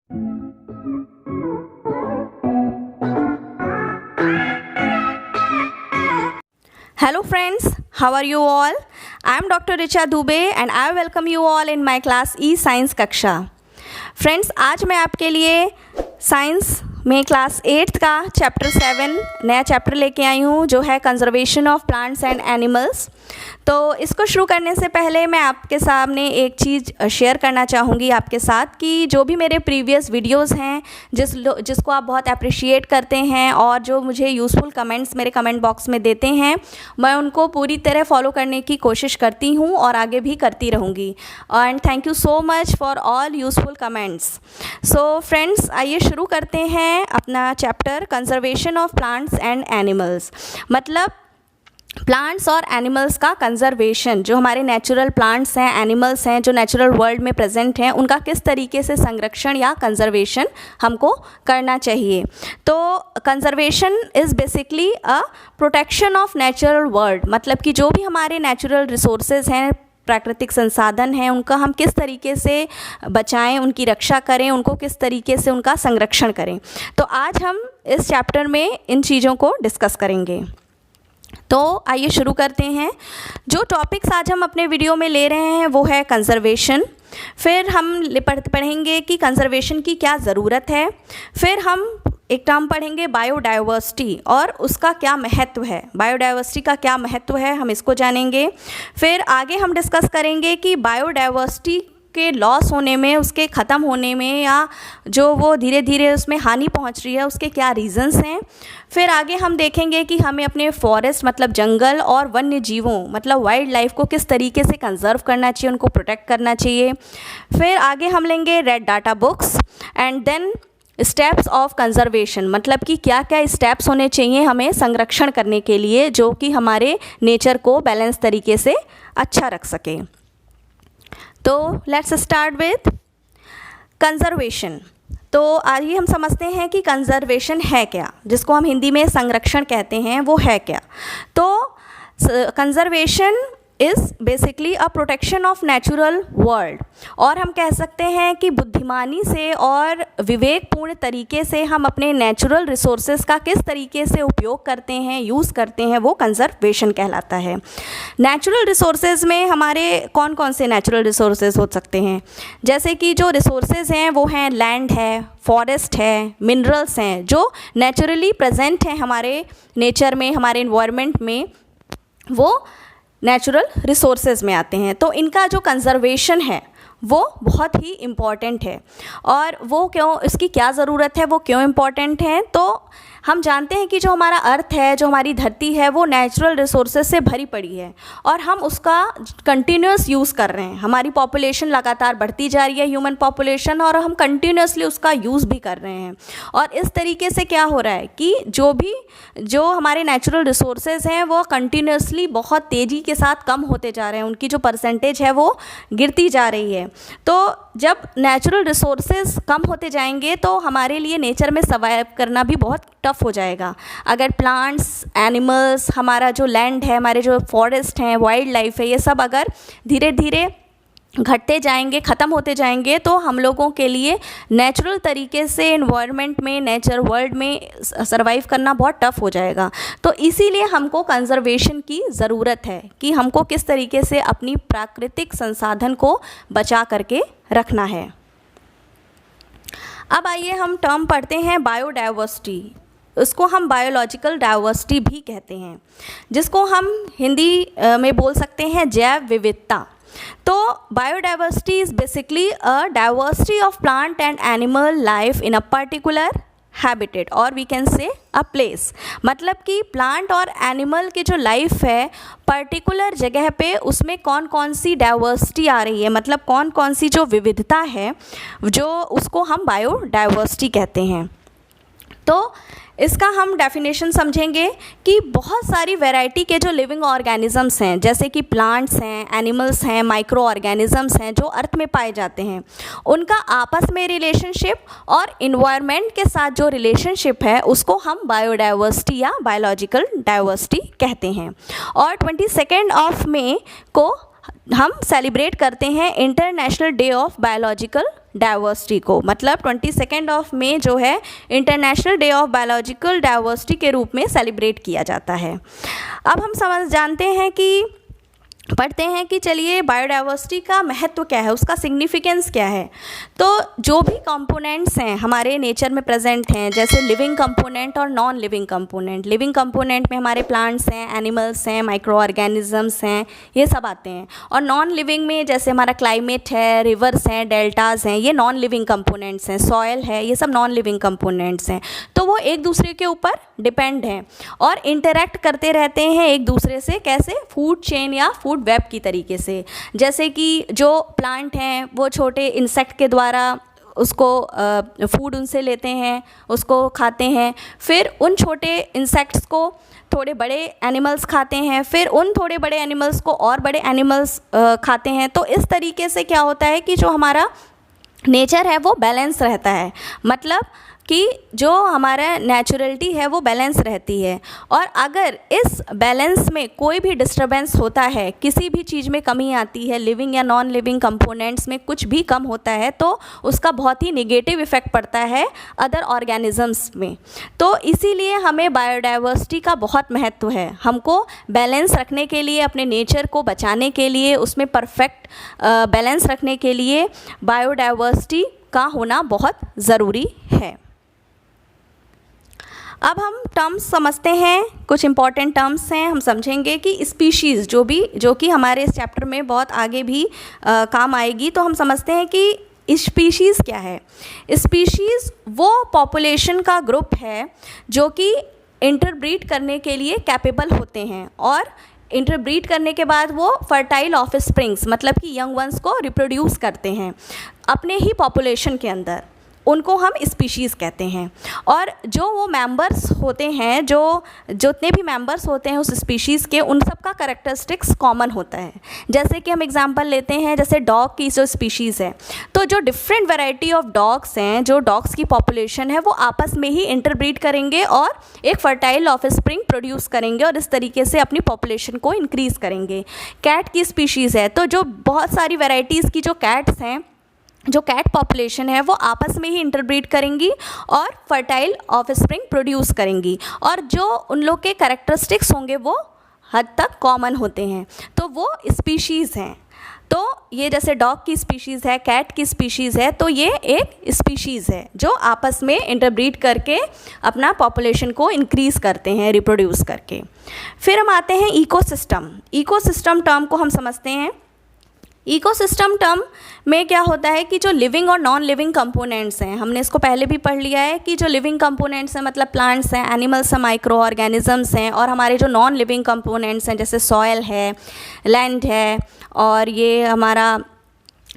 Hello friends, how are you all? I am Dr. Richa Dubey and I welcome you all in my class E Science कक्षा। Friends, आज मैं आपके लिए science में class 8th का chapter 7 नया chapter लेके आई हूँ, जो है conservation of plants and animals. तो इसको शुरू करने से पहले मैं आपके सामने एक चीज़ शेयर करना चाहूँगी आपके साथ कि जो भी मेरे प्रीवियस वीडियोस हैं जिसको आप बहुत अप्रिशिएट करते हैं और जो मुझे यूज़फुल कमेंट्स मेरे कमेंट बॉक्स में देते हैं, मैं उनको पूरी तरह फॉलो करने की कोशिश करती हूँ और आगे भी करती रहूँगी। And thank you so much for all useful comments. So friends, आइए शुरू करते हैं अपना chapter conservation of plants and animals. मतलब प्लांट्स और एनिमल्स का कंजर्वेशन, जो हमारे नेचुरल प्लांट्स हैं, एनिमल्स हैं, जो नेचुरल वर्ल्ड में प्रेजेंट हैं, उनका किस तरीके से संरक्षण या कंजर्वेशन हमको करना चाहिए। तो conservation is basically a protection of natural world. मतलब कि जो भी हमारे नेचुरल रिसोर्सेज हैं, प्राकृतिक संसाधन हैं, उनका हम किस तरीके से बचाएं, उनकी रक्षा करें, उनको किस तरीके से उनका संरक्षण करें। तो आज हम इस चैप्टर में इन चीज़ों को डिस्कस करेंगे। तो आइए शुरू करते हैं। जो टॉपिक्स आज हम अपने वीडियो में ले रहे हैं वो है कंजर्वेशन। फिर हम पढ़ेंगे कि कंजर्वेशन की क्या ज़रूरत है। फिर हम एक टर्म पढ़ेंगे बायोडाइवर्सिटी और उसका क्या महत्व है। बायोडाइवर्सिटी का क्या महत्व है, हम इसको जानेंगे। फिर आगे हम डिस्कस करेंगे कि बायोडाइवर्सिटी के लॉस होने में, उसके ख़त्म होने में, या जो वो धीरे धीरे उसमें हानि पहुंच रही है, उसके क्या रीज़न्स हैं। फिर आगे हम देखेंगे कि हमें अपने फॉरेस्ट मतलब जंगल और वन्य जीवों मतलब वाइल्ड लाइफ को किस तरीके से कंजर्व करना चाहिए, उनको प्रोटेक्ट करना चाहिए। फिर आगे हम लेंगे red data books and then steps of conservation. मतलब कि क्या क्या स्टेप्स होने चाहिए हमें संरक्षण करने के लिए, जो कि हमारे नेचर को बैलेंस तरीके से अच्छा रख सके। तो लेट्स स्टार्ट विथ कंजर्वेशन। तो आइए हम समझते हैं कि कंजर्वेशन है क्या, जिसको हम हिंदी में संरक्षण कहते हैं, वो है क्या। तो conservation is basically a protection of natural world. और हम कह सकते हैं कि बुद्धिमानी से और विवेकपूर्ण तरीके से हम अपने नेचुरल रिसोर्सेज का किस तरीके से उपयोग करते हैं, यूज़ करते हैं, वो कंजर्वेशन कहलाता है। नेचुरल रिसोर्सेज में हमारे कौन कौन से नेचुरल रिसोर्सेज हो सकते हैं, जैसे कि जो रिसोर्सेज हैं वो हैं लैंड है, फॉरेस्ट है, मिनरल्स हैं, जो नेचुरली प्रेजेंट हैं हमारे नेचर में, हमारे इन्वायरमेंट में, वो नेचुरल रिसोर्सेज में आते हैं। तो इनका जो कंजर्वेशन है वो बहुत ही इम्पॉर्टेंट है। और वो क्यों, इसकी क्या ज़रूरत है, वो क्यों इम्पॉर्टेंट है। तो हम जानते हैं कि जो हमारा अर्थ है, जो हमारी धरती है, वो नेचुरल रिसोर्सेज से भरी पड़ी है और हम उसका कंटिन्यूस यूज़ कर रहे हैं। हमारी पॉपुलेशन लगातार बढ़ती जा रही है, ह्यूमन पॉपुलेशन, और हम कंटिन्यूसली उसका यूज़ भी कर रहे हैं। और इस तरीके से क्या हो रहा है कि जो हमारे नेचुरल रिसोर्सेज हैं वो कंटिन्यूसली बहुत तेज़ी के साथ कम होते जा रहे हैं, उनकी जो परसेंटेज है वो गिरती जा रही है। तो जब नेचुरल रिसोर्सेज कम होते जाएंगे तो हमारे लिए नेचर में सर्वाइव करना भी बहुत टफ हो जाएगा। अगर प्लांट्स, एनिमल्स, हमारा जो लैंड है, हमारे जो फॉरेस्ट हैं, वाइल्ड लाइफ है, ये सब अगर धीरे धीरे घटते जाएंगे, ख़त्म होते जाएंगे, तो हम लोगों के लिए नेचुरल तरीके से एनवायरनमेंट में, नेचर वर्ल्ड में सर्वाइव करना बहुत टफ हो जाएगा। तो इसीलिए हमको कंजर्वेशन की ज़रूरत है कि हमको किस तरीके से अपनी प्राकृतिक संसाधन को बचा करके रखना है। अब आइए हम टर्म पढ़ते हैं बायोडाइवर्सिटी। उसको हम बायोलॉजिकल डाइवर्सिटी भी कहते हैं, जिसको हम हिंदी में बोल सकते हैं जैव विविधता। तो biodiversity is basically a diversity of plant and animal life in a particular habitat और we can say a place. मतलब कि प्लांट और एनिमल की जो लाइफ है पर्टिकुलर जगह पे, उसमें कौन कौन सी डाइवर्सिटी आ रही है, मतलब कौन कौन सी जो विविधता है, जो उसको हम बायोडाइवर्सिटी कहते हैं। तो इसका हम डेफिनेशन समझेंगे कि बहुत सारी वैरायटी के जो लिविंग ऑर्गेनिजम्स हैं, जैसे कि प्लांट्स हैं, एनिमल्स हैं, माइक्रो ऑर्गेनिजम्स हैं, जो अर्थ में पाए जाते हैं, उनका आपस में रिलेशनशिप और इन्वायरमेंट के साथ जो रिलेशनशिप है उसको हम बायोडाइवर्सिटी या बायोलॉजिकल डाइवर्सिटी कहते हैं। और 22 मई को हम सेलिब्रेट करते हैं international day of biological diversity को, मतलब 22 मई जो है international day of biological diversity के रूप में सेलिब्रेट किया जाता है। अब हम पढ़ते हैं कि चलिए बायोडाइवर्सिटी का महत्व क्या है, उसका सिग्निफिकेंस क्या है। तो जो भी कंपोनेंट्स हैं हमारे नेचर में प्रेजेंट हैं, जैसे लिविंग कंपोनेंट और non living component. Living component में हमारे प्लांट्स हैं, एनिमल्स हैं, माइक्रो ऑर्गेनिजम्स हैं, ये सब आते हैं। और नॉन लिविंग में जैसे हमारा क्लाइमेट है, रिवर्स हैं, डेल्टाज हैं, ये नॉन लिविंग कंपोनेंट्स हैं। सॉयल है, ये सब नॉन लिविंग कंपोनेंट्स हैं। तो वो एक दूसरे के ऊपर डिपेंड हैं और इंटरेक्ट करते रहते हैं एक दूसरे से। कैसे? फूड चेन या फूड वेब की तरीके से। जैसे कि जो प्लांट हैं वो छोटे इंसेक्ट के द्वारा उसको फूड उनसे लेते हैं, उसको खाते हैं, फिर उन छोटे इंसेक्ट्स को थोड़े बड़े एनिमल्स खाते हैं, फिर उन थोड़े बड़े एनिमल्स को और बड़े एनिमल्स खाते हैं। तो इस तरीके से क्या होता है कि जो हमारा नेचर है वो बैलेंस रहता है, मतलब कि जो हमारा नेचुरलिटी है वो बैलेंस रहती है। और अगर इस बैलेंस में कोई भी डिस्टर्बेंस होता है, किसी भी चीज़ में कमी आती है, लिविंग या नॉन लिविंग कंपोनेंट्स में कुछ भी कम होता है, तो उसका बहुत ही नेगेटिव इफ़ेक्ट पड़ता है अदर ऑर्गेनिजम्स में। तो इसीलिए हमें बायोडाइवर्सिटी का बहुत महत्व है। हमको बैलेंस रखने के लिए, अपने नेचर को बचाने के लिए, उसमें परफेक्ट बैलेंस रखने के लिए बायोडाइवर्सिटी का होना बहुत ज़रूरी है। अब हम टर्म्स समझते हैं, कुछ इम्पॉर्टेंट टर्म्स हैं, हम समझेंगे कि स्पीशीज़ जो कि हमारे इस चैप्टर में बहुत आगे भी काम आएगी। तो हम समझते हैं कि स्पीशीज़ क्या है। स्पीशीज़ वो पॉपुलेशन का ग्रुप है जो कि इंटरब्रीड करने के लिए कैपेबल होते हैं, और इंटरब्रीड करने के बाद वो फर्टाइल ऑफस्प्रिंग्स, मतलब कि यंग वंस को रिप्रोड्यूस करते हैं अपने ही पॉपुलेशन के अंदर, उनको हम स्पीशीज़ कहते हैं। और जो वो मेंबर्स होते हैं, जो जितने भी मेंबर्स होते हैं उस स्पीशीज़ के, उन सब का कैरेक्टरिस्टिक्स कॉमन होता है। जैसे कि हम एग्जांपल लेते हैं, जैसे डॉग की जो स्पीशीज़ है, तो जो डिफरेंट वैरायटी ऑफ डॉग्स हैं, जो डॉग्स की पॉपुलेशन है, वो आपस में ही इंटरब्रीड करेंगे और एक फर्टाइल ऑफस्प्रिंग प्रोड्यूस करेंगे और इस तरीके से अपनी पॉपुलेशन को इंक्रीज़ करेंगे। कैट की स्पीशीज़ है, तो जो बहुत सारी वैरायटीज़ की जो कैट्स हैं, जो कैट पॉपुलेशन है, वो आपस में ही इंटरब्रीड करेंगी और फर्टाइल ऑफस्प्रिंग प्रोड्यूस करेंगी, और जो उन लोग के कैरेक्टरिस्टिक्स होंगे वो हद तक कॉमन होते हैं, तो वो स्पीशीज़ हैं। तो ये जैसे डॉग की स्पीशीज़ है, कैट की स्पीशीज़ है, तो ये एक स्पीशीज़ है जो आपस में इंटरब्रीड करके अपना पॉपुलेशन को इंक्रीज़ करते हैं, रिप्रोड्यूस करके। फिर हम आते हैं इकोसिस्टम। इकोसिस्टम टर्म को हम समझते हैं। इकोसिस्टम टर्म में क्या होता है कि जो लिविंग और नॉन लिविंग कंपोनेंट्स हैं, हमने इसको पहले भी पढ़ लिया है कि जो लिविंग कंपोनेंट्स हैं मतलब प्लांट्स हैं, एनिमल्स हैं, माइक्रो ऑर्गेनिजम्स हैं, और हमारे जो नॉन लिविंग कंपोनेंट्स हैं जैसे सॉयल है, लैंड है, और ये हमारा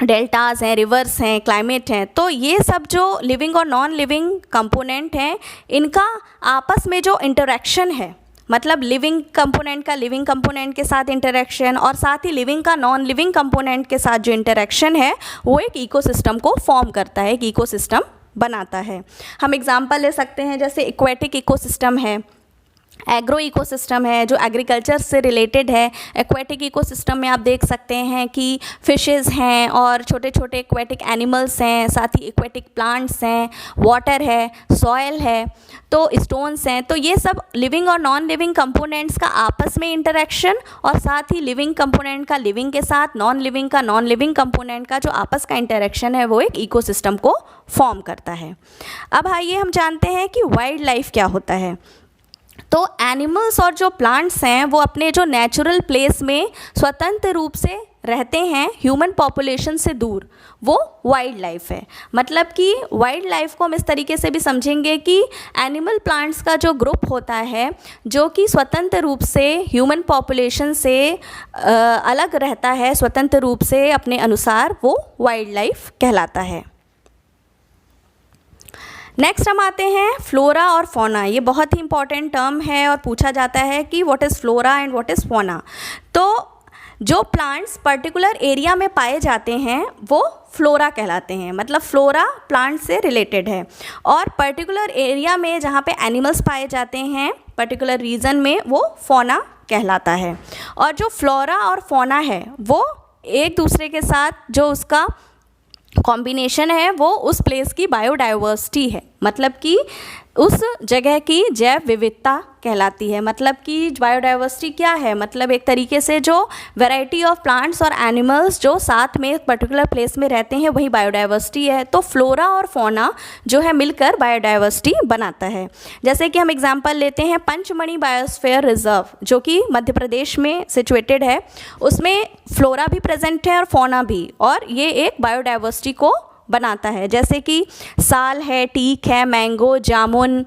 डेल्टाज हैं, रिवर्स हैं, क्लाइमेट हैं। तो ये सब जो लिविंग और नॉन लिविंग कंपोनेंट हैं, इनका आपस में जो इंटरेक्शन है, मतलब लिविंग कंपोनेंट का लिविंग कंपोनेंट के साथ इंटरेक्शन, और साथ ही लिविंग का नॉन लिविंग कंपोनेंट के साथ जो इंटरेक्शन है, वो एक इकोसिस्टम को फॉर्म करता है, एक इकोसिस्टम बनाता है। हम एग्जांपल ले सकते हैं, जैसे एक्वेटिक इकोसिस्टम है, एग्रो इकोसिस्टम है जो एग्रीकल्चर से रिलेटेड है। एक्वेटिक इकोसिस्टम में आप देख सकते हैं कि फिशेस हैं और छोटे छोटे एक्वेटिक एनिमल्स हैं, साथ ही एक्वेटिक प्लांट्स हैं, वाटर है, सॉयल है, तो स्टोन्स हैं। तो ये सब लिविंग और नॉन लिविंग कंपोनेंट्स का आपस में इंटरेक्शन, और साथ ही लिविंग कंपोनेंट का लिविंग के साथ, नॉन लिविंग का नॉन लिविंग कंपोनेंट का जो आपस का इंटरेक्शन है, वो एक इकोसिस्टम को फॉर्म करता है। अब आइए हम जानते हैं कि वाइल्ड लाइफ क्या होता है। तो एनिमल्स और जो प्लांट्स हैं वो अपने जो नेचुरल प्लेस में स्वतंत्र रूप से रहते हैं, ह्यूमन पॉपुलेशन से दूर, वो वाइल्ड लाइफ है। मतलब कि वाइल्ड लाइफ को हम इस तरीके से भी समझेंगे कि एनिमल प्लांट्स का जो ग्रुप होता है जो कि स्वतंत्र रूप से ह्यूमन पॉपुलेशन से अलग रहता है, स्वतंत्र रूप से अपने अनुसार, वो वाइल्ड लाइफ कहलाता है। नेक्स्ट हम आते हैं फ्लोरा और फौना। ये बहुत ही इंपॉर्टेंट टर्म है और पूछा जाता है कि what is flora and what is fauna. तो जो प्लांट्स पर्टिकुलर एरिया में पाए जाते हैं वो फ्लोरा कहलाते हैं, मतलब फ्लोरा प्लांट से रिलेटेड है, और पर्टिकुलर एरिया में जहाँ पे एनिमल्स पाए जाते हैं पर्टिकुलर रीजन में, वो फौना कहलाता है। और जो फ्लोरा और फौना है वो एक दूसरे के साथ जो उसका कॉम्बिनेशन है वो उस प्लेस की बायोडाइवर्सिटी है, मतलब कि उस जगह की जैव विविधता कहलाती है। मतलब कि बायोडाइवर्सिटी क्या है, मतलब एक तरीके से जो वैरायटी ऑफ प्लांट्स और एनिमल्स जो साथ में एक पर्टिकुलर प्लेस में रहते हैं वही बायोडाइवर्सिटी है। तो फ्लोरा और फौना जो है मिलकर बायोडाइवर्सिटी बनाता है। जैसे कि हम एग्जांपल लेते हैं पंचमढ़ी बायोस्फीयर रिजर्व जो कि मध्य प्रदेश में सिचुएटेड है, उसमें फ्लोरा भी प्रेजेंट है और फौना भी, और ये एक बायोडाइवर्सिटी को बनाता है। जैसे कि साल है, टीक है, मैंगो, जामुन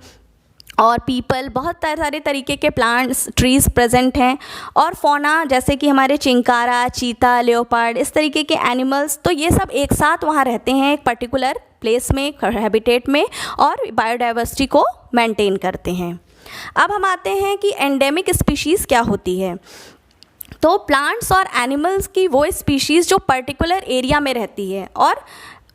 और पीपल, बहुत सारे तरीके के प्लांट्स ट्रीज़ प्रेजेंट हैं। और फौना जैसे कि हमारे चिंकारा, चीता, लेओपार्ड, इस तरीके के एनिमल्स, तो ये सब एक साथ वहाँ रहते हैं एक पर्टिकुलर प्लेस में, हैबिटेट में, और बायोडाइवर्सिटी को मेंटेन करते हैं। अब हम आते हैं कि एंडेमिक स्पीशीज़ क्या होती है। तो प्लांट्स और एनिमल्स की वो स्पीशीज़ जो पर्टिकुलर एरिया में रहती है और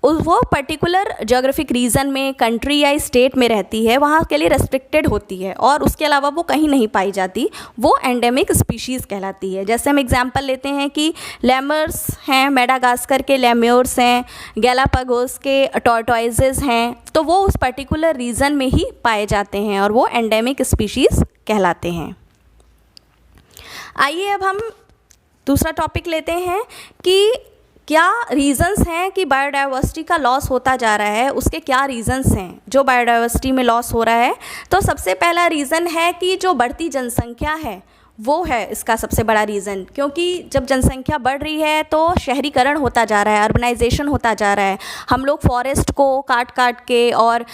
वो पर्टिकुलर जोग्राफिक रीजन में, कंट्री या स्टेट में रहती है, वहाँ के लिए रेस्ट्रिक्टेड होती है और उसके अलावा वो कहीं नहीं पाई जाती, वो एंडेमिक स्पीशीज़ कहलाती है। जैसे हम एग्जांपल लेते हैं कि लेमर्स हैं, मेडागास्कर के लेम्योर्स हैं, गैलापागोस के टॉर्टोइजेस हैं, तो वो उस पर्टिकुलर रीजन में ही पाए जाते हैं और वो एंडेमिक स्पीशीज़ कहलाते हैं। आइए अब हम दूसरा टॉपिक लेते हैं कि क्या रीज़न्स हैं कि बायोडाइवर्सिटी का लॉस होता जा रहा है, उसके क्या रीज़न्स हैं जो बायोडाइवर्सिटी में लॉस हो रहा है। तो सबसे पहला रीज़न है कि जो बढ़ती जनसंख्या है वो है इसका सबसे बड़ा रीज़न, क्योंकि जब जनसंख्या बढ़ रही है तो शहरीकरण होता जा रहा है, अर्बनाइजेशन होता जा रहा है। हम लोग फॉरेस्ट को काट काट के और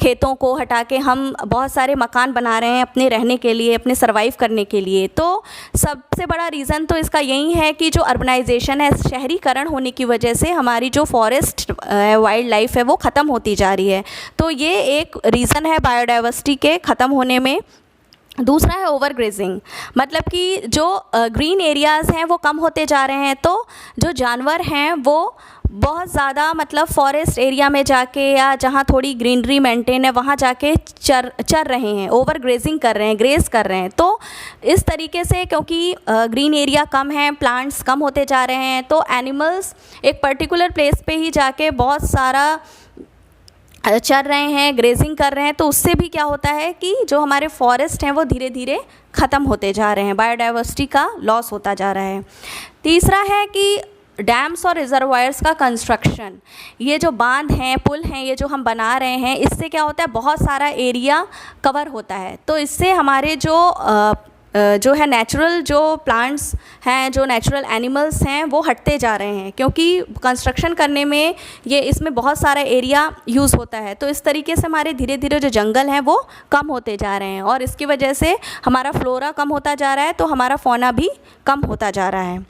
खेतों को हटा के हम बहुत सारे मकान बना रहे हैं अपने रहने के लिए, अपने सर्वाइव करने के लिए। तो सबसे बड़ा रीज़न तो इसका यही है कि जो अर्बनाइजेशन है, शहरीकरण होने की वजह से हमारी जो फॉरेस्ट वाइल्ड लाइफ है वो ख़त्म होती जा रही है। तो ये एक रीज़न है बायोडाइवर्सिटी के ख़त्म होने में। दूसरा है ओवर ग्रेजिंग, मतलब कि जो ग्रीन एरियाज़ हैं वो कम होते जा रहे हैं, तो जो जानवर हैं वो बहुत ज़्यादा मतलब फॉरेस्ट एरिया में जाके या जहाँ थोड़ी ग्रीनरी मेंटेन है वहाँ जाके चर रहे हैं, ओवर ग्रेजिंग कर रहे हैं, ग्रेज कर रहे हैं। तो इस तरीके से क्योंकि ग्रीन एरिया कम है, प्लांट्स कम होते जा रहे हैं, तो एनिमल्स एक पर्टिकुलर प्लेस पे ही जाके बहुत सारा चर रहे हैं, ग्रेजिंग कर रहे हैं। तो उससे भी क्या होता है कि जो हमारे फॉरेस्ट हैं वो धीरे धीरे ख़त्म होते जा रहे हैं, बायोडाइवर्सिटी का लॉस होता जा रहा है। तीसरा है कि डैम्स और रिजर्वायर्स का कंस्ट्रक्शन, ये जो बांध हैं, पुल हैं, ये जो हम बना रहे हैं, इससे क्या होता है बहुत सारा एरिया कवर होता है। तो इससे हमारे जो है नेचुरल जो प्लांट्स हैं, जो नेचुरल एनिमल्स हैं वो हटते जा रहे हैं, क्योंकि कंस्ट्रक्शन करने में ये इसमें बहुत सारा एरिया यूज़ होता है। तो इस तरीके से हमारे धीरे धीरे जो जंगल हैं वो कम होते जा रहे हैं और इसकी वजह से हमारा फ्लोरा कम होता जा रहा है, तो हमारा फौना भी कम होता जा रहा है।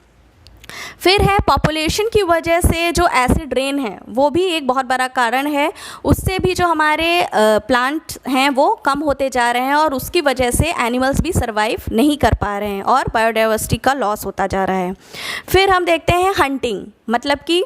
फिर है पॉपुलेशन की वजह से जो एसिड रेन है वो भी एक बहुत बड़ा कारण है, उससे भी जो हमारे प्लांट हैं वो कम होते जा रहे हैं और उसकी वजह से एनिमल्स भी सर्वाइव नहीं कर पा रहे हैं और बायोडाइवर्सिटी का लॉस होता जा रहा है। फिर हम देखते हैं हंटिंग, मतलब कि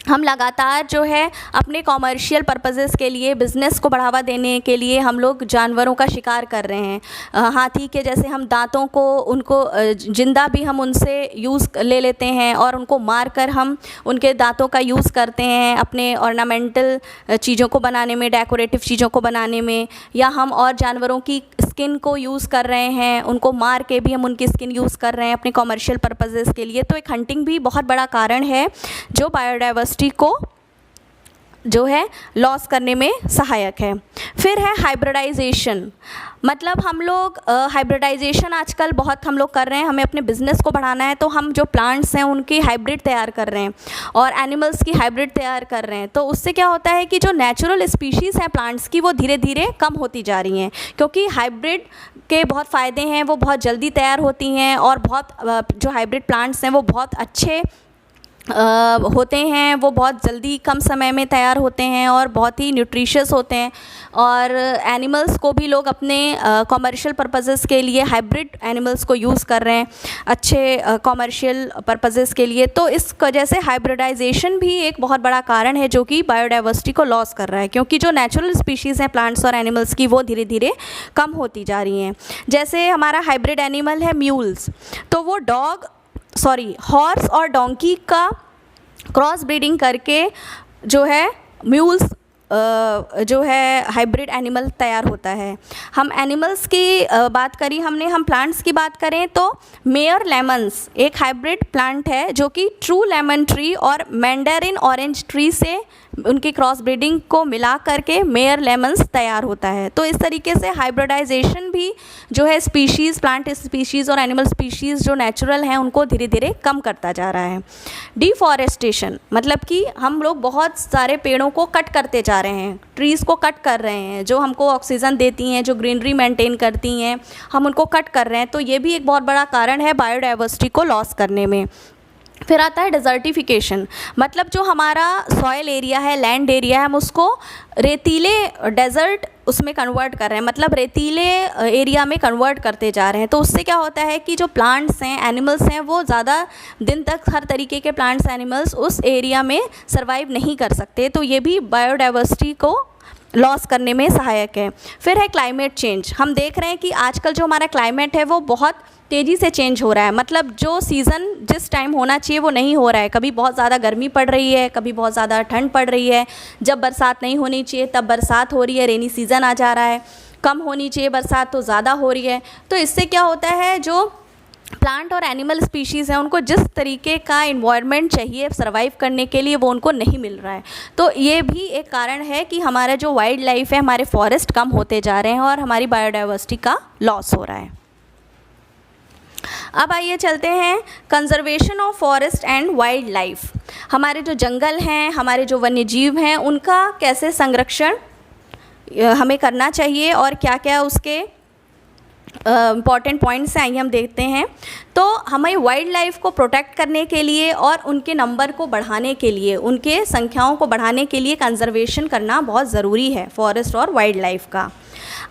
हम लगातार जो है अपने कॉमर्शियल पर्पसेस के लिए, बिज़नेस को बढ़ावा देने के लिए हम लोग जानवरों का शिकार कर रहे हैं। हाथी के जैसे हम दांतों को, उनको जिंदा भी हम उनसे यूज़ ले लेते हैं और उनको मार कर हम उनके दांतों का यूज़ करते हैं अपने ऑर्नामेंटल चीज़ों को बनाने में, डेकोरेटिव चीज़ों को बनाने में, या हम और जानवरों की स्किन को यूज़ कर रहे हैं, उनको मार के भी हम उनकी स्किन यूज़ कर रहे हैं अपने कॉमर्शियल पर्पसेस के लिए। तो एक हंटिंग भी बहुत बड़ा कारण है जो बायोडाइवर्सिटी को जो है लॉस करने में सहायक है। फिर है हाइब्रिडाइजेशन, मतलब हम लोग हाइब्रिडाइजेशन आजकल बहुत हम लोग कर रहे हैं। हमें अपने बिज़नेस को बढ़ाना है तो हम जो प्लांट्स हैं उनकी हाइब्रिड तैयार कर रहे हैं और एनिमल्स की हाइब्रिड तैयार कर रहे हैं। तो उससे क्या होता है कि जो नेचुरल स्पीशीज़ हैं प्लांट्स की वो धीरे धीरे कम होती जा रही हैं, क्योंकि हाइब्रिड के बहुत फ़ायदे हैं, वो बहुत जल्दी तैयार होती हैं और बहुत जो हाइब्रिड प्लांट्स हैं वो बहुत अच्छे होते हैं, वो बहुत जल्दी कम समय में तैयार होते हैं और बहुत ही न्यूट्रिशियस होते हैं। और एनिमल्स को भी लोग अपने कॉमर्शियल पर्पसेस के लिए हाइब्रिड एनिमल्स को यूज़ कर रहे हैं अच्छे कॉमर्शियल पर्पसेस के लिए। तो इस वजह से हाइब्रिडाइजेशन भी एक बहुत बड़ा कारण है जो कि बायोडाइवर्सिटी को लॉस कर रहा है, क्योंकि जो नेचुरल स्पीशीज़ हैं प्लांट्स और एनिमल्स की वो धीरे धीरे कम होती जा रही हैं। जैसे हमारा हाइब्रिड एनिमल है म्यूल्स, तो वो डॉग हॉर्स और डोंकी का क्रॉस ब्रीडिंग करके जो है म्यूल्स जो है हाइब्रिड एनिमल तैयार होता है। हम एनिमल्स की बात करी हमने, हम प्लांट्स की बात करें तो मेयर लेमन्स एक हाइब्रिड प्लांट है जो कि ट्रू लेमन ट्री और मैंडेरिन ऑरेंज ट्री से उनकी क्रॉस ब्रीडिंग को मिला करके मेयर लेमन्स तैयार होता है। तो इस तरीके से हाइब्रिडाइजेशन भी जो है स्पीशीज़, प्लांट स्पीशीज़ और एनिमल स्पीशीज़ जो नेचुरल हैं उनको धीरे धीरे कम करता जा रहा है। डिफॉरेस्टेशन मतलब कि हम लोग बहुत सारे पेड़ों को कट करते जा रहे हैं, ट्रीज़ को कट कर रहे हैं जो हमको ऑक्सीजन देती हैं, जो ग्रीनरी मेंटेन करती हैं, हम उनको कट कर रहे हैं। तो ये भी एक बहुत बड़ा कारण है बायोडाइवर्सिटी को लॉस करने में। फिर आता है डिज़र्टिफिकेशन, मतलब जो हमारा सॉयल एरिया है, लैंड एरिया है, हम उसको रेतीले डेजर्ट उसमें कन्वर्ट कर रहे हैं, मतलब रेतीले एरिया में कन्वर्ट करते जा रहे हैं। तो उससे क्या होता है कि जो प्लांट्स हैं, एनिमल्स हैं, वो ज़्यादा दिन तक हर तरीके के प्लांट्स एनिमल्स उस एरिया में सर्वाइव नहीं कर सकते। तो ये भी बायोडाइवर्सिटी को लॉस करने में सहायक है। फिर है क्लाइमेट चेंज। हम देख रहे हैं कि आजकल जो हमारा क्लाइमेट है वो बहुत तेज़ी से चेंज हो रहा है, मतलब जो सीज़न जिस टाइम होना चाहिए वो नहीं हो रहा है। कभी बहुत ज़्यादा गर्मी पड़ रही है, कभी बहुत ज़्यादा ठंड पड़ रही है, जब बरसात नहीं होनी चाहिए तब बरसात हो रही है, रेनी सीज़न आ जा रहा है, कम होनी चाहिए बरसात तो ज़्यादा हो रही है। तो इससे क्या होता है, जो प्लांट और एनिमल स्पीशीज़ हैं उनको जिस तरीके का इन्वायरमेंट चाहिए सर्वाइव करने के लिए वो उनको नहीं मिल रहा है। तो ये भी एक कारण है कि हमारा जो वाइल्ड लाइफ है, हमारे फॉरेस्ट कम होते जा रहे हैं और हमारी बायोडाइवर्सिटी का लॉस हो रहा है। अब आइए चलते हैं conservation of forest and wild life. हमारे जो जंगल हैं, हमारे जो वन्य जीव हैं, उनका कैसे संरक्षण हमें करना चाहिए और क्या क्या उसके इम्पॉर्टेंट पॉइंट्स हैं, आइए हम देखते हैं। तो हमें वाइल्ड लाइफ को प्रोटेक्ट करने के लिए और उनके नंबर को बढ़ाने के लिए, उनके संख्याओं को बढ़ाने के लिए कंजर्वेशन करना बहुत ज़रूरी है फॉरेस्ट और वाइल्ड लाइफ का।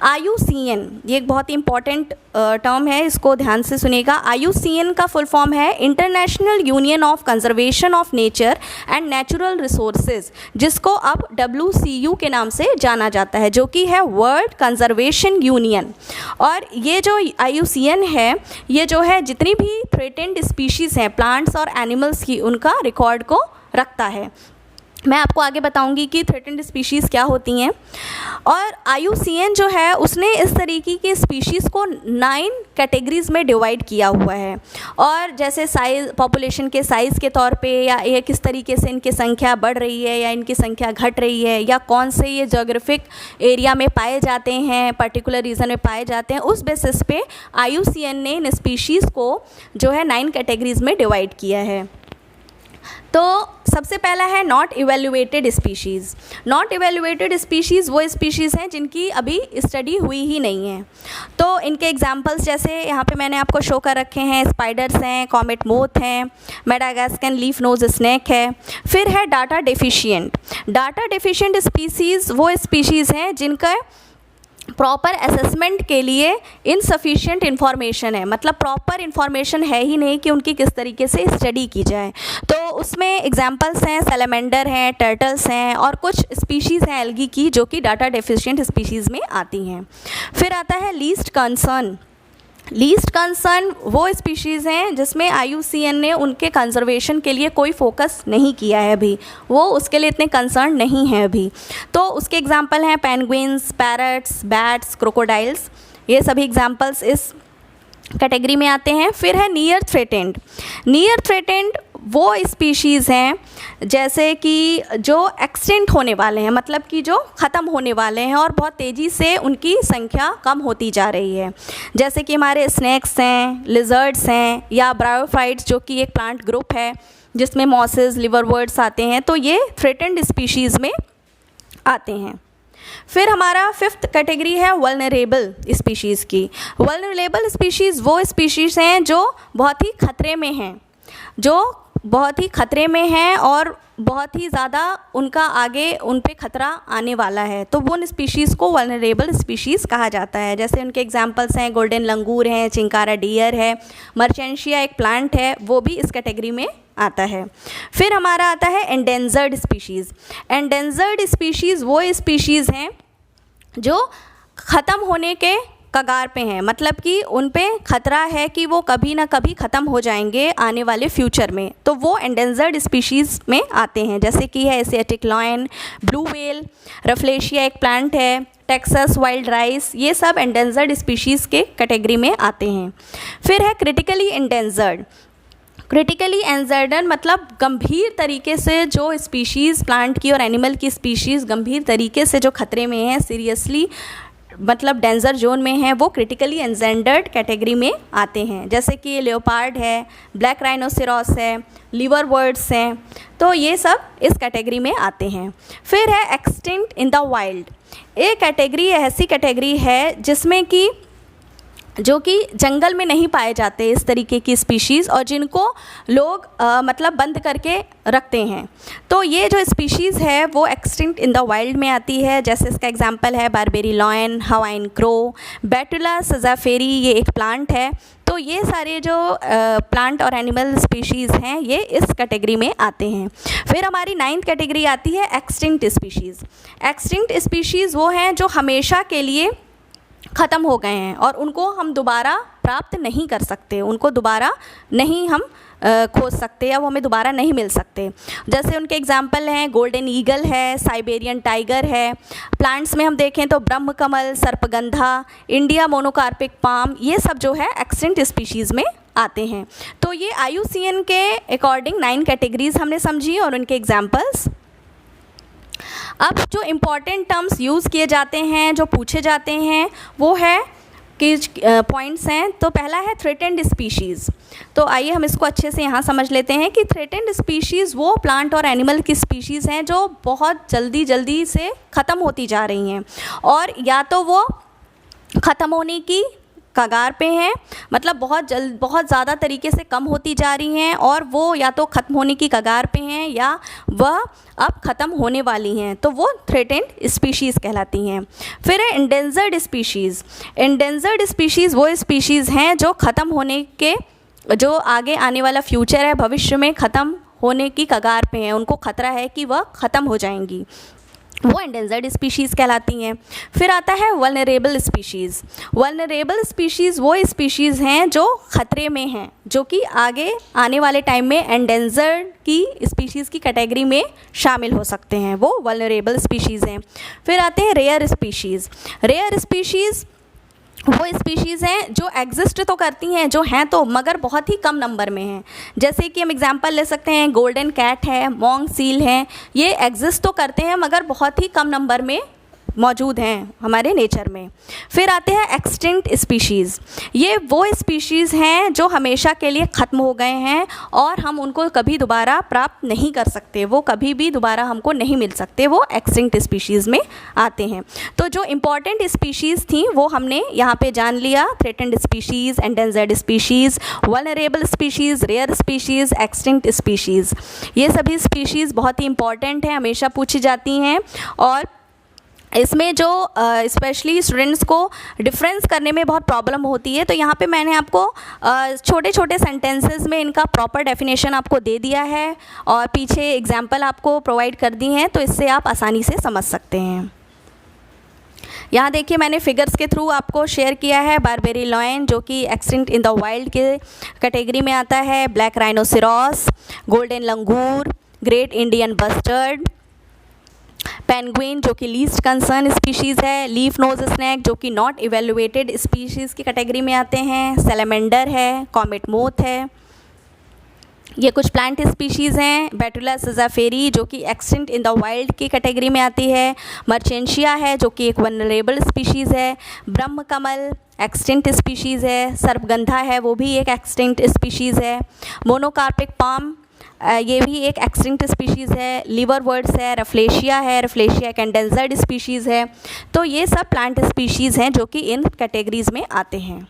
IUCN ये एक बहुत ही इम्पॉर्टेंट टर्म है, इसको ध्यान से सुनिएगा। IUCN का फुल फॉर्म है international union of conservation of nature and natural resources, जिसको अब WCU के नाम से जाना जाता है, जो कि है वर्ल्ड कंजर्वेशन यूनियन। और ये जो IUCN है, ये जो है जितनी भी थ्रेटेंड स्पीशीज़ हैं प्लांट्स और एनिमल्स की, उनका रिकॉर्ड को रखता है। मैं आपको आगे बताऊंगी कि थ्रेटेंड स्पीशीज़ क्या होती हैं। और IUCN जो है उसने इस तरीके की स्पीशीज़ को 9 कैटेगरीज़ में डिवाइड किया हुआ है। और जैसे साइज़, पॉपुलेशन के साइज़ के तौर पे, या ये किस तरीके से इनकी संख्या बढ़ रही है या इनकी संख्या घट रही है, या कौन से ये जोग्राफिक एरिया में पाए जाते हैं, पर्टिकुलर रीजन में पाए जाते हैं, उस बेसिस पे IUCN ने इन स्पीशीज़ को जो है 9 कैटेगरीज़ में डिवाइड किया है। तो सबसे पहला है not evaluated species. Not evaluated species वो स्पीशीज़ हैं जिनकी अभी स्टडी हुई ही नहीं है। तो इनके एग्जांपल्स जैसे यहाँ पे मैंने आपको शो कर रखे हैं, स्पाइडर्स हैं, कॉमेट मोथ हैं, मेडागास्कन लीफ नोज स्नेक है। फिर है data deficient. Data deficient species वो स्पीशीज़ हैं जिनका प्रॉपर असेसमेंट के लिए इनसफिशिएंट इन्फॉर्मेशन है, मतलब प्रॉपर इन्फॉर्मेशन है ही नहीं कि उनकी किस तरीके से स्टडी की जाए। तो उसमें एग्जांपल्स हैं, सैलमेंडर हैं, टर्टल्स हैं, और कुछ स्पीशीज़ हैं एल्गी की जो कि डाटा डेफिशिएंट स्पीशीज़ में आती हैं। फिर आता है लीस्ट कंसर्न। लीस्ट कंसर्न वो स्पीशीज़ हैं जिसमें IUCN ने उनके कंजर्वेशन के लिए कोई फोकस नहीं किया है अभी, वो उसके लिए इतने कंसर्न नहीं है अभी। तो उसके एग्जांपल हैं पेंगुइन्स, पैरट्स, बैट्स, क्रोकोडाइल्स, ये सभी एग्जांपल्स इस कैटेगरी में आते हैं। फिर है नियर थ्रेटेंड। नियर थ्रेटेंड वो स्पीशीज़ हैं जैसे कि जो एक्सटिंक्ट होने वाले हैं, मतलब कि जो ख़त्म होने वाले हैं और बहुत तेज़ी से उनकी संख्या कम होती जा रही है। जैसे कि हमारे स्नैक्स हैं, लिजर्ड्स हैं, या ब्रायोफाइट्स जो कि एक प्लांट ग्रुप है जिसमें मॉसेस, लिवरवर्ट्स आते हैं। तो ये थ्रेटेंड स्पीशीज़ में आते हैं। फिर हमारा 5th कैटेगरी है वल्नरेबल स्पीशीज़ की। वल्नरेबल स्पीशीज़ वो स्पीशीज़ हैं जो बहुत ही खतरे में हैं, जो बहुत ही खतरे में हैं और बहुत ही ज़्यादा उनका आगे उन पे खतरा आने वाला है। तो वो उन स्पीशीज़ को वल्नरेबल स्पीशीज़ कहा जाता है। जैसे उनके एग्जांपल्स हैं गोल्डन लंगूर हैं, चिंकारा डियर है, मर्चेंशिया एक प्लांट है, वो भी इस कैटेगरी में आता है। फिर हमारा आता है एंडेंजर्ड स्पीशीज़। एंडेंजर्ड स्पीशीज़ वो स्पीशीज़ हैं जो ख़त्म होने के कगार पे हैं, मतलब कि उन पे खतरा है कि वो कभी ना कभी ख़त्म हो जाएंगे आने वाले फ्यूचर में, तो वो एंडेंजर्ड स्पीशीज़ में आते हैं। जैसे कि है Asiatic lion, blue whale, Rafflesia एक प्लांट है, टेक्सास वाइल्ड राइस, ये सब एंडेंजर्ड स्पीशीज़ के कैटेगरी में आते हैं। फिर है क्रिटिकली एंडेंजर्ड। क्रिटिकली एंडेंजर्ड मतलब गंभीर तरीके से जो स्पीशीज़ प्लांट की और एनिमल की स्पीशीज़ गंभीर तरीके से जो खतरे में हैं, सीरियसली मतलब डेंजर जोन में हैं, वो क्रिटिकली एंडेंजर्ड कैटेगरी में आते हैं। जैसे कि लेओपार्ड है, ब्लैक राइनोसेरॉस है, लिवर बर्ड्स हैं, तो ये सब इस कैटेगरी में आते हैं। फिर है एक्सटिंक्ट इन द वाइल्ड। ये कैटेगरी ऐसी कैटेगरी है जिसमें कि जो कि जंगल में नहीं पाए जाते इस तरीके की स्पीशीज़, और जिनको लोग मतलब बंद करके रखते हैं। तो ये जो स्पीशीज़ है वो एक्सटिंक्ट इन द वाइल्ड में आती है। जैसे इसका एग्जांपल है Barbary lion, Hawaiian crow, Betula सजाफेरी, ये एक प्लांट है। तो ये सारे जो प्लांट और एनिमल स्पीशीज़ हैं ये इस कैटेगरी में आते हैं। फिर हमारी 9th कैटेगरी आती है एक्सटिंक्ट स्पीशीज़। एक्सटिंक्ट स्पीशीज़ वो हैं जो हमेशा के लिए ख़त्म हो गए हैं और उनको हम दोबारा प्राप्त नहीं कर सकते, उनको दोबारा नहीं हम खोज सकते या वो हमें दोबारा नहीं मिल सकते। जैसे उनके एग्जाम्पल हैं गोल्डन ईगल है, साइबेरियन टाइगर है। प्लांट्स में हम देखें तो ब्रह्म कमल, सर्पगंधा, इंडिया मोनोकार्पिक पाम, ये सब जो है एक्सटिंक्ट स्पीशीज़ में आते हैं। तो ये IUCN के अकॉर्डिंग 9 कैटेगरीज हमने समझी और उनके एग्जाम्पल्स। अब जो इम्पॉर्टेंट टर्म्स यूज़ किए जाते हैं, जो पूछे जाते हैं, वो है कि पॉइंट्स हैं। तो पहला है थ्रेटेंड स्पीशीज़। तो आइए हम इसको अच्छे से यहाँ समझ लेते हैं कि थ्रेटेंड स्पीशीज़ वो प्लांट और एनिमल की स्पीशीज़ हैं जो बहुत जल्दी से ख़त्म होती जा रही हैं, और या तो वो ख़त्म होने की कगार पे हैं, मतलब बहुत ज़्यादा तरीके से कम होती जा रही हैं, और वो या तो ख़त्म होने की कगार पे हैं या वह अब ख़त्म होने वाली हैं, तो वो थ्रेटेंड स्पीशीज़ कहलाती हैं। फिर है एंडेंजर्ड स्पीशीज़। एंडेंजर्ड स्पीशीज़ वो स्पीशीज़ हैं जो ख़त्म होने के, जो आगे आने वाला फ्यूचर है, भविष्य में ख़त्म होने की कगार पे हैं, उनको ख़तरा है कि वह ख़त्म हो जाएंगी, वो एंडेंजर्ड स्पीशीज़ कहलाती हैं। फिर आता है वल्नरेबल स्पीशीज़। वल्नरेबल स्पीशीज़ वो स्पीशीज़ हैं जो ख़तरे में हैं, जो कि आगे आने वाले टाइम में एंडेंजर्ड की स्पीशीज़ की कैटेगरी में शामिल हो सकते हैं, वो वल्नरेबल स्पीशीज़ हैं। फिर आते हैं रेयर स्पीशीज़। रेयर स्पीशीज़ वो स्पीशीज़ हैं जो एग्जिस्ट तो करती हैं, जो हैं तो, मगर बहुत ही कम नंबर में हैं। जैसे कि हम एग्जांपल ले सकते हैं गोल्डन कैट है, मॉन्ग सील है, ये एग्जिस्ट तो करते हैं मगर बहुत ही कम नंबर में मौजूद हैं हमारे नेचर में। फिर आते हैं एक्सटिंक्ट स्पीशीज़। ये वो स्पीशीज़ हैं जो हमेशा के लिए ख़त्म हो गए हैं और हम उनको कभी दोबारा प्राप्त नहीं कर सकते, वो कभी भी दोबारा हमको नहीं मिल सकते, वो एक्सटिंक्ट स्पीशीज़ में आते हैं। तो जो इम्पॉर्टेंट स्पीशीज़ थी वो हमने यहाँ पे जान लिया, threatened species, endangered species, vulnerable species, rare species, extinct species. ये सभी स्पीशीज़ बहुत ही इम्पॉर्टेंट हैं, हमेशा पूछी जाती हैं, और इसमें जो स्पेशली स्टूडेंट्स को डिफरेंस करने में बहुत प्रॉब्लम होती है। तो यहाँ पे मैंने आपको छोटे छोटे सेंटेंसेस में इनका प्रॉपर डेफिनेशन आपको दे दिया है और पीछे एग्जांपल आपको प्रोवाइड कर दी हैं, तो इससे आप आसानी से समझ सकते हैं। यहाँ देखिए मैंने फिगर्स के थ्रू आपको शेयर किया है बारबेरी लॉयन जो कि एक्सटिंक्ट इन द वाइल्ड के कैटेगरी में आता है, ब्लैक राइनोसेरॉस, गोल्डन लंगूर, ग्रेट इंडियन बस्टर्ड, पेंगुइन जो कि लीस्ट कंसर्न स्पीशीज़ है, लीफ नोज स्नैक जो कि नॉट इवेल्युएटेड स्पीशीज़ की कैटेगरी में आते हैं, सैलेमेंडर है, कॉमेट मोथ है, ये कुछ प्लांट स्पीशीज़ हैं, बेटुला सजाफेरी जो कि एक्सटिंक्ट इन द वाइल्ड की कैटेगरी में आती है, मर्चेंशिया है जो कि एक वल्नरेबल स्पीशीज़ है, ब्रह्म कमल एक्सटिंक्ट स्पीशीज़ है, सर्पगंधा है वो भी एक एक्सटिंक्ट स्पीशीज़ है, मोनोकार्पिक पाम ये भी एक एक्सटिंक्ट स्पीशीज़ है, लिवर बर्ड्स है, रफलेशिया एक एंडेंजर्ड स्पीशीज़ है। तो ये सब प्लांट स्पीशीज़ हैं जो कि इन कैटेगरीज़ में आते हैं।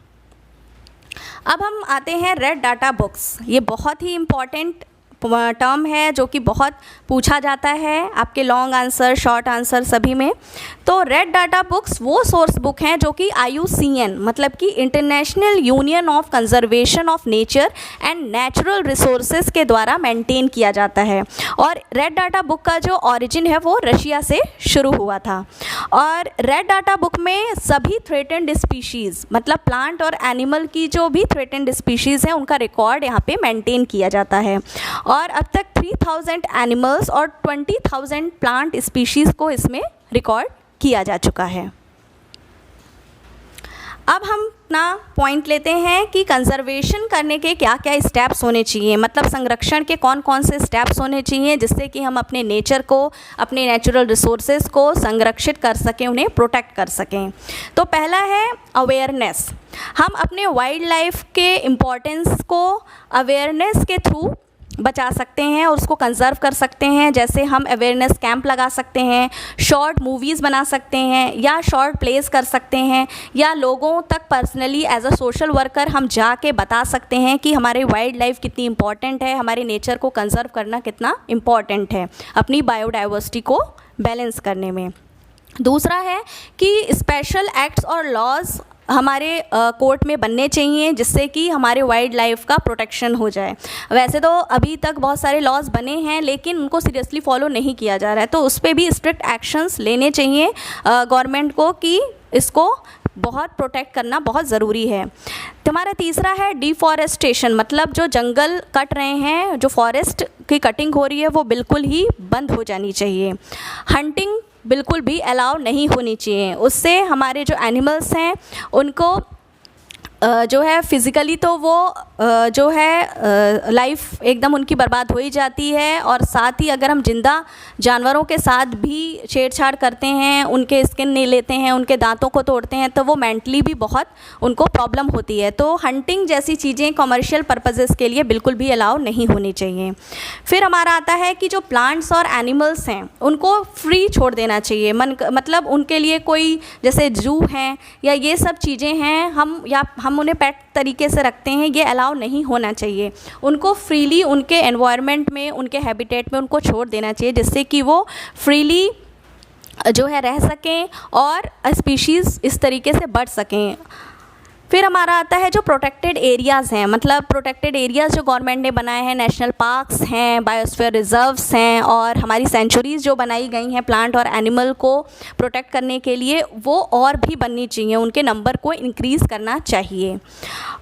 अब हम आते हैं रेड डाटा बुक्स। ये बहुत ही इम्पॉर्टेंट टर्म है जो कि बहुत पूछा जाता है आपके लॉन्ग आंसर, शॉर्ट आंसर सभी में। तो रेड डाटा बुक्स वो सोर्स बुक हैं जो कि IUCN मतलब कि international union of conservation of nature and natural resources के द्वारा मेंटेन किया जाता है। और रेड डाटा बुक का जो ओरिजिन है वो रशिया से शुरू हुआ था। और रेड डाटा बुक में सभी थ्रेटेंड स्पीशीज़ मतलब प्लांट और एनिमल की जो भी थ्रेटेंड स्पीशीज़ हैं उनका रिकॉर्ड यहाँ पे मेंटेन किया जाता है। और अब तक 3000 एनिमल्स और 20,000 प्लांट स्पीशीज़ को इसमें रिकॉर्ड किया जा चुका है। अब हम अपना पॉइंट लेते हैं कि कंजर्वेशन करने के क्या क्या स्टेप्स होने चाहिए, मतलब संरक्षण के कौन कौन से स्टेप्स होने चाहिए जिससे कि हम अपने नेचर को, अपने नेचुरल रिसोर्सेज को संरक्षित कर सकें, उन्हें प्रोटेक्ट कर सकें। तो पहला है अवेयरनेस। हम अपने वाइल्ड लाइफ के इम्पोर्टेंस को अवेयरनेस के थ्रू बचा सकते हैं और उसको कंजर्व कर सकते हैं। जैसे हम अवेयरनेस कैंप लगा सकते हैं, शॉर्ट मूवीज़ बना सकते हैं या शॉर्ट प्लेस कर सकते हैं, या लोगों तक personally as a social worker हम जाके बता सकते हैं कि हमारे वाइल्ड लाइफ कितनी इंपॉर्टेंट है, हमारे नेचर को कंजर्व करना कितना इम्पॉर्टेंट है अपनी बायोडाइवर्सिटी को बैलेंस करने में। दूसरा है कि स्पेशल एक्ट्स और लॉज हमारे कोर्ट में बनने चाहिए जिससे कि हमारे वाइल्ड लाइफ का प्रोटेक्शन हो जाए। वैसे तो अभी तक बहुत सारे लॉज बने हैं लेकिन उनको सीरियसली फॉलो नहीं किया जा रहा है, तो उस पर भी स्ट्रिक्ट एक्शंस लेने चाहिए गवर्नमेंट को कि इसको बहुत प्रोटेक्ट करना बहुत ज़रूरी है। हमारा तीसरा है डिफॉरेस्टेशन, मतलब जो जंगल कट रहे हैं, जो फॉरेस्ट की कटिंग हो रही है वो बिल्कुल ही बंद हो जानी चाहिए। हंटिंग बिल्कुल भी अलाउ नहीं होनी चाहिए, उससे हमारे जो एनिमल्स हैं उनको जो है फिज़िकली तो वो जो है लाइफ एकदम उनकी बर्बाद हो ही जाती है, और साथ ही अगर हम जिंदा जानवरों के साथ भी छेड़छाड़ करते हैं, उनके स्किन नहीं लेते हैं, उनके दांतों को तोड़ते हैं, तो वो मेंटली भी बहुत उनको प्रॉब्लम होती है। तो हंटिंग जैसी चीज़ें कमर्शियल पर्पसेस के लिए बिल्कुल भी अलाउ नहीं होनी चाहिए। फिर हमारा आता है कि जो प्लांट्स और एनिमल्स हैं उनको फ्री छोड़ देना चाहिए, मतलब उनके लिए कोई जैसे जू हैं या ये सब चीज़ें हैं, हम उन्हें पेट तरीके से रखते हैं, ये अलाउ नहीं होना चाहिए। उनको फ्रीली उनके एनवायरनमेंट में, उनके हैबिटेट में उनको छोड़ देना चाहिए जिससे कि वो फ्रीली जो है रह सकें और स्पीशीज़ इस तरीके से बढ़ सकें। फिर हमारा आता है जो प्रोटेक्टेड एरियाज़ हैं, मतलब प्रोटेक्टेड एरियाज़ जो गवर्नमेंट ने बनाए हैं, नेशनल पार्क्स हैं, बायोस्फीयर रिजर्व्स हैं और हमारी सेंचुरीज़ जो बनाई गई हैं प्लांट और एनिमल को प्रोटेक्ट करने के लिए, वो और भी बननी चाहिए, उनके नंबर को इंक्रीज़ करना चाहिए।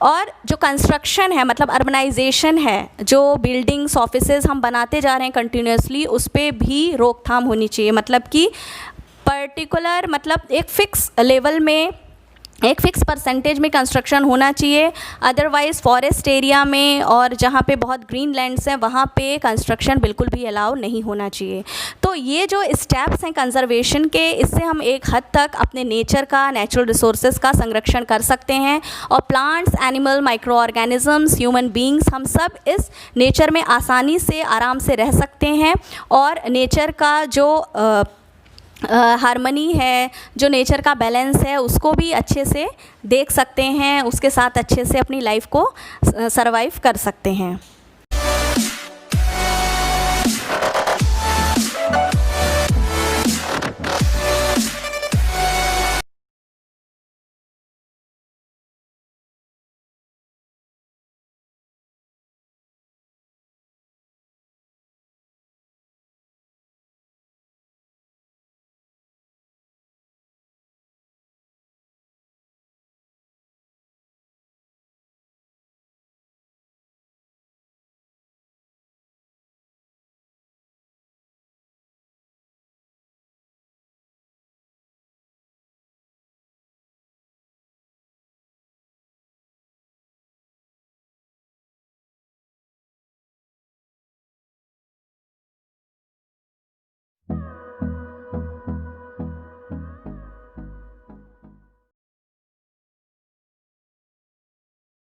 और जो कंस्ट्रक्शन है, मतलब अर्बनाइजेशन है, जो बिल्डिंग्स ऑफिसेज़ हम बनाते जा रहे हैं कंटिन्यूसली, उस पर भी रोकथाम होनी चाहिए। मतलब कि पर्टिकुलर, मतलब एक फ़िक्स लेवल में, एक फ़िक्स परसेंटेज में कंस्ट्रक्शन होना चाहिए। अदरवाइज़ फॉरेस्ट एरिया में और जहाँ पे बहुत ग्रीन लैंड्स हैं वहाँ पे कंस्ट्रक्शन बिल्कुल भी अलाउ नहीं होना चाहिए। तो ये जो स्टेप्स हैं कंजर्वेशन के, इससे हम एक हद तक अपने नेचर का, नेचुरल रिसोर्सेज का संरक्षण कर सकते हैं। और plants, animal, micro organisms, human beings, हम सब इस नेचर में आसानी से, आराम से रह सकते हैं और नेचर का जो हार्मनी है, जो नेचर का बैलेंस है, उसको भी अच्छे से देख सकते हैं, उसके साथ अच्छे से अपनी लाइफ को सरवाइव कर सकते हैं।